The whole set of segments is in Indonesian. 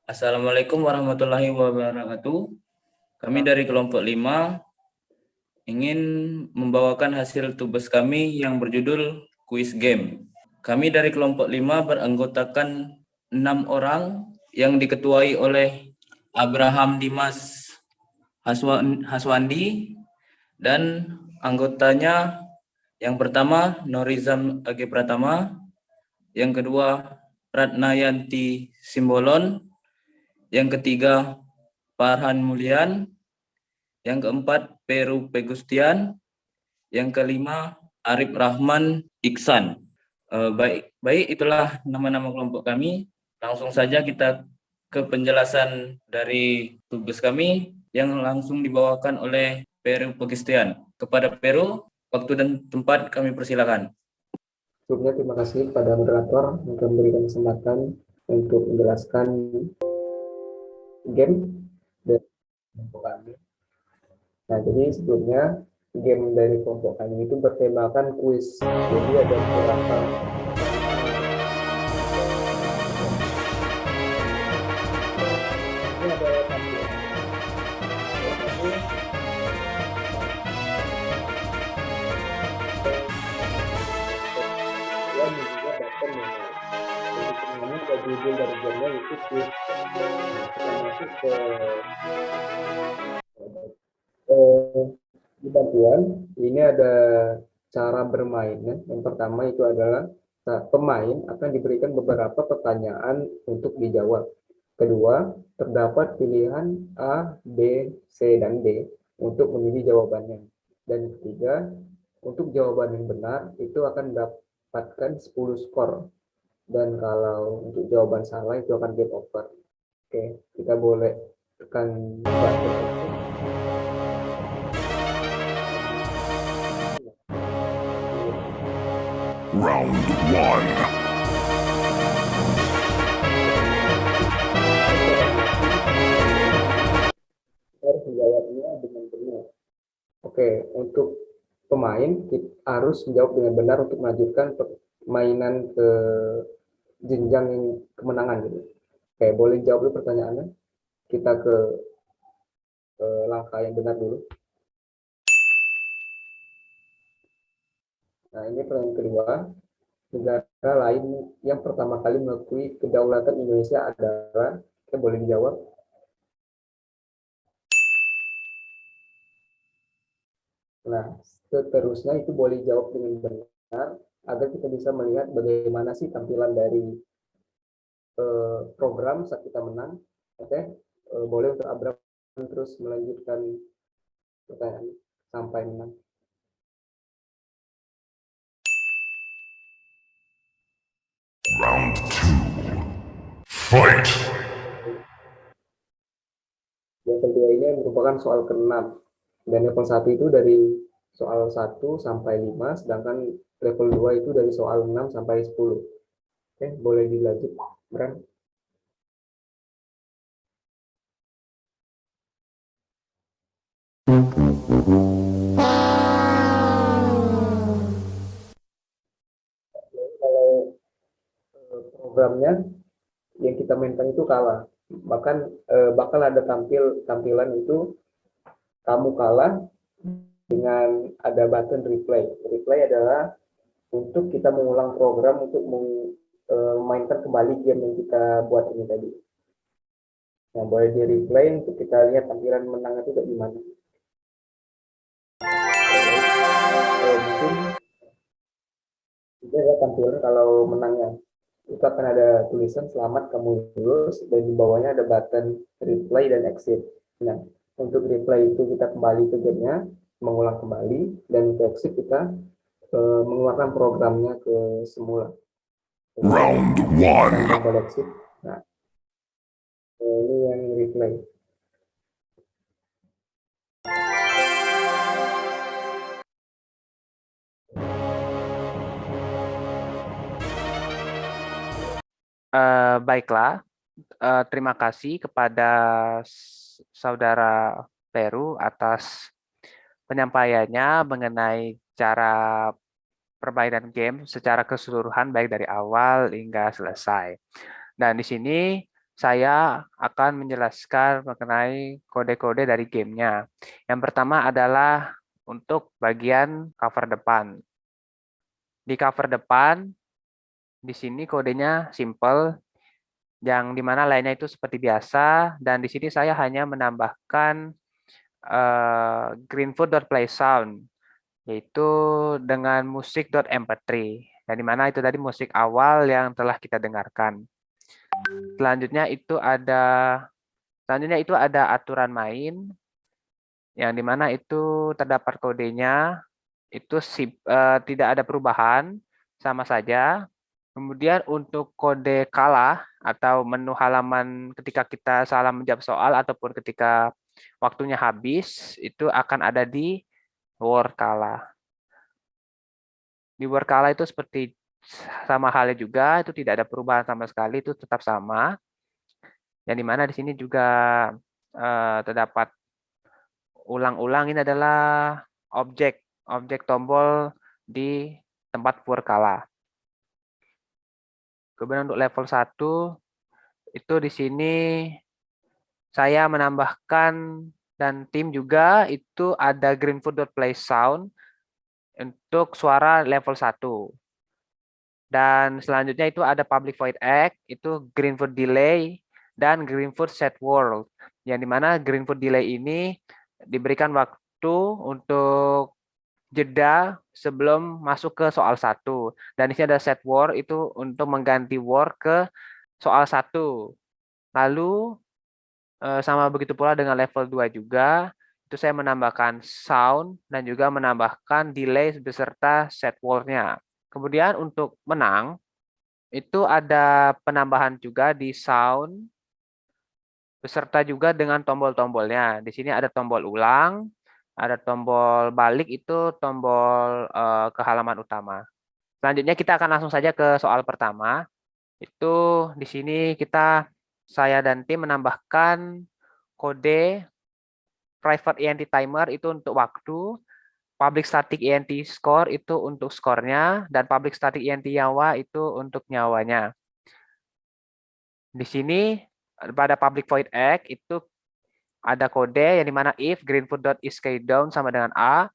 Assalamualaikum warahmatullahi wabarakatuh. Kami dari kelompok 5 ingin membawakan hasil tugas kami yang berjudul Quiz Game. Kami dari kelompok 5 beranggotakan 6 orang yang diketuai oleh Abraham Dimas Haswandi dan anggotanya yang pertama Norizam Age Pratama, yang kedua Ratnayanti Simbolon, yang ketiga Farhan Mulyan, yang keempat Peru Pegustian, yang kelima Arif Rahman Iksan. Baik, itulah nama-nama kelompok kami. Langsung saja kita ke penjelasan dari tugas kami yang langsung dibawakan oleh Peru Pegustian. Kepada Peru, waktu dan tempat kami persilakan. Sebelumnya terima kasih kepada moderator yang memberikan kesempatan untuk menjelaskan game dari kelompok kami. Nah, jadi sebelumnya game dari kelompok kami itu bertemakan kuis. Jadi ada beberapa ini ada tampilan. Dan juga button memang. Jadi sebenarnya ada judul dari gamenya itu kuis. Nah, kita masuk ke di bantuan ini ada cara bermainnya. Yang pertama itu adalah pemain akan diberikan beberapa pertanyaan untuk dijawab. Kedua, terdapat pilihan A, B, C, dan D untuk memilih jawabannya. Dan ketiga, untuk jawaban yang benar itu akan mendapatkan 10 skor. Dan kalau untuk jawaban salah itu akan game over. Oke, kita boleh tekan button. Round 1. Harus menjawabnya dengan benar. Oke, untuk pemain kita harus menjawab dengan benar untuk melanjutkan permainan ke jenjang kemenangan gitu. Oke, boleh jawab dulu pertanyaannya. Kita ke langkah yang benar dulu. Nah, ini pertanyaan kedua. Negara lain yang pertama kali mengakui kedaulatan Indonesia adalah, boleh dijawab. Nah, seterusnya itu boleh jawab dengan benar agar kita bisa melihat bagaimana sih tampilan dari program saat kita menang. Oke, boleh untuk Abraham terus melanjutkan pertanyaan sampai menang. Round 2. Fight! Yang kedua ini merupakan soal ke-6. Dan level 1 itu dari soal 1 sampai 5, sedangkan level 2 itu dari soal 6 sampai 10. Oke, boleh dilanjut, Bram. Kalau programnya yang kita mainkan itu kalah, bahkan bakal ada tampilan itu kamu kalah dengan ada button replay. Replay adalah untuk kita mengulang program untuk memainkan kembali game yang kita buat ini tadi. Nah, boleh di replay untuk kita lihat tampilan menang itu kayak gimana. Mungkin itu ya tampilan kalau menangnya. Itu akan ada tulisan selamat kamu lulus dan di bawahnya ada button replay dan exit. Nah, untuk replay itu kita kembali ke gamenya, mengulang kembali, dan untuk exit kita mengeluarkan programnya ke semula. Round 1. Tombol exit. Nah, ini yang replay. Baiklah, terima kasih kepada saudara Peru atas penyampaiannya mengenai cara permainan game secara keseluruhan baik dari awal hingga selesai. Dan di sini saya akan menjelaskan mengenai kode-kode dari gamenya. Yang pertama adalah untuk bagian cover depan. Di cover depan, di sini kodenya simple, yang dimana lainnya itu seperti biasa, dan di sini saya hanya menambahkan greenfoot.playsound, yaitu dengan musik.mp3, dan dimana itu tadi musik awal yang telah kita dengarkan. Selanjutnya itu ada aturan main, yang dimana itu terdapat kodenya, itu tidak ada perubahan, sama saja. Kemudian untuk kode kalah atau menu halaman ketika kita salah menjawab soal ataupun ketika waktunya habis, itu akan ada di word kalah. Di word kalah itu seperti sama halnya juga, itu tidak ada perubahan sama sekali, itu tetap sama. Yang dimana di sini juga terdapat ulang-ulang, ini adalah objek tombol di tempat word kalah. Kemudian untuk level 1 itu di sini saya menambahkan dan tim juga itu ada greenfoot.playsound untuk suara level 1. Dan selanjutnya itu ada public void act, itu greenfoot delay dan greenfoot set world. Yang dimana greenfoot delay ini diberikan waktu untuk jeda sebelum masuk ke soal 1. Dan di sini ada set word itu untuk mengganti word ke soal 1. Lalu sama begitu pula dengan level 2 juga, itu saya menambahkan sound dan juga menambahkan delay beserta set word-nya. Kemudian untuk menang, itu ada penambahan juga di sound, beserta juga dengan tombol-tombolnya. Di sini ada tombol ulang, ada tombol balik, itu tombol ke halaman utama. Selanjutnya kita akan langsung saja ke soal pertama. Itu di sini saya dan tim menambahkan kode private ENT timer itu untuk waktu, public static ENT score itu untuk skornya, dan public static ENT nyawa itu untuk nyawanya. Di sini pada public void act itu ada kode yang dimana if greenfoot.isCountdown sama dengan A,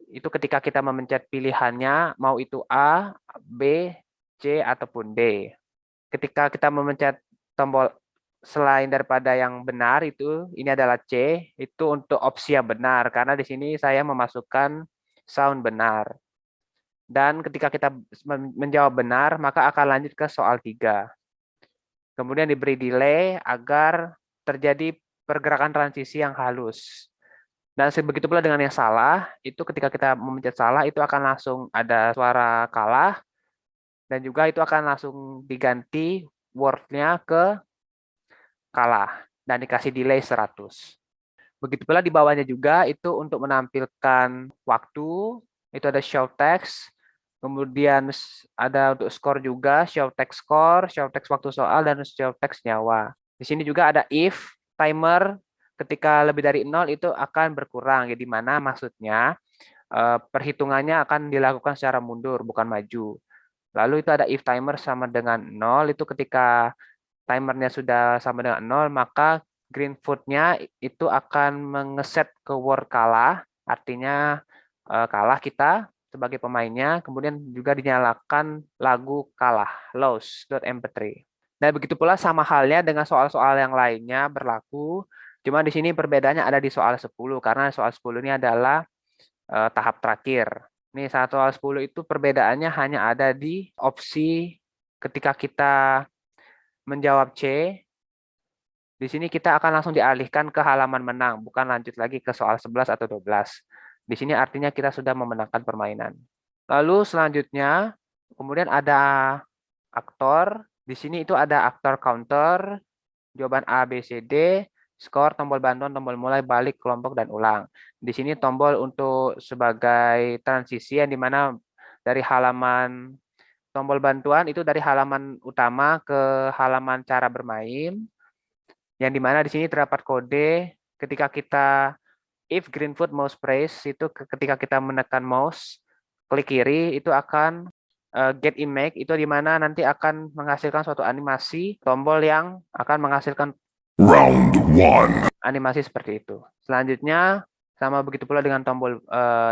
itu ketika kita memencet pilihannya, mau itu A, B, C, ataupun D. Ketika kita memencet tombol selain daripada yang benar itu, ini adalah C, itu untuk opsi yang benar, karena di sini saya memasukkan sound benar. Dan ketika kita menjawab benar, maka akan lanjut ke soal 3. Kemudian diberi delay agar terjadi pergerakan transisi yang halus. Dan begitu pula dengan yang salah, itu ketika kita memencet salah, itu akan langsung ada suara kalah, dan juga itu akan langsung diganti word-nya ke kalah, dan dikasih delay 100. Begitu pula di bawahnya juga, itu untuk menampilkan waktu, itu ada show text, kemudian ada untuk skor juga, show text score, show text waktu soal, dan show text nyawa. Di sini juga ada if timer, ketika lebih dari 0 itu akan berkurang, ya, di mana maksudnya perhitungannya akan dilakukan secara mundur, bukan maju. Lalu itu ada if timer sama dengan 0, itu ketika timernya sudah sama dengan 0, maka greenfoot-nya itu akan mengeset ke word kalah, artinya kalah kita sebagai pemainnya, kemudian juga dinyalakan lagu kalah, loss.mp3. Nah, begitu pula sama halnya dengan soal-soal yang lainnya berlaku, cuma di sini perbedaannya ada di soal 10, karena soal 10 ini adalah tahap terakhir. Nih, soal 10 itu perbedaannya hanya ada di opsi ketika kita menjawab C, di sini kita akan langsung dialihkan ke halaman menang, bukan lanjut lagi ke soal 11 atau 12. Di sini artinya kita sudah memenangkan permainan. Lalu selanjutnya, kemudian ada aktor. Di sini itu ada aktor counter, jawaban A, B, C, D, skor, tombol bantuan, tombol mulai, balik, kelompok, dan ulang. Di sini tombol untuk sebagai transisi yang dimana dari halaman tombol bantuan itu dari halaman utama ke halaman cara bermain, yang dimana di sini terdapat kode ketika kita if greenfoot mouse press, itu ketika kita menekan mouse klik kiri itu akan get image itu di mana nanti akan menghasilkan suatu animasi tombol yang akan menghasilkan Round 1. animasi seperti itu. Selanjutnya sama begitu pula dengan tombol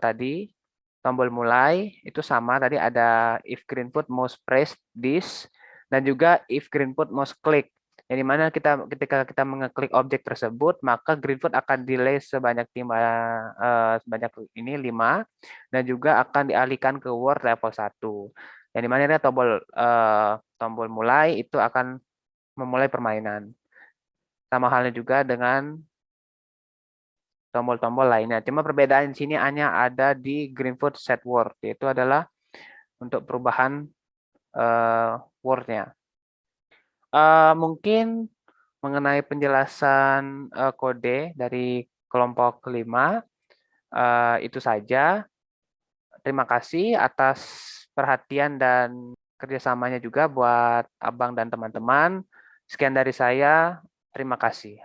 tadi, tombol mulai itu sama tadi ada if green foot mouse press this dan juga if green foot mouse click. Yang dimana ketika kita mengeklik objek tersebut maka green foot akan delay sebanyak 5 dan juga akan dialihkan ke word level 1. Yang dimana ini tombol mulai itu akan memulai permainan. Sama halnya juga dengan tombol-tombol lainnya. Cuma perbedaan di sini hanya ada di Greenfoot set word, yaitu adalah untuk perubahan word-nya. Mungkin mengenai penjelasan kode dari kelompok kelima, itu saja. Terima kasih atas perhatian dan kerjasamanya juga buat Abang dan teman-teman. Sekian dari saya, terima kasih.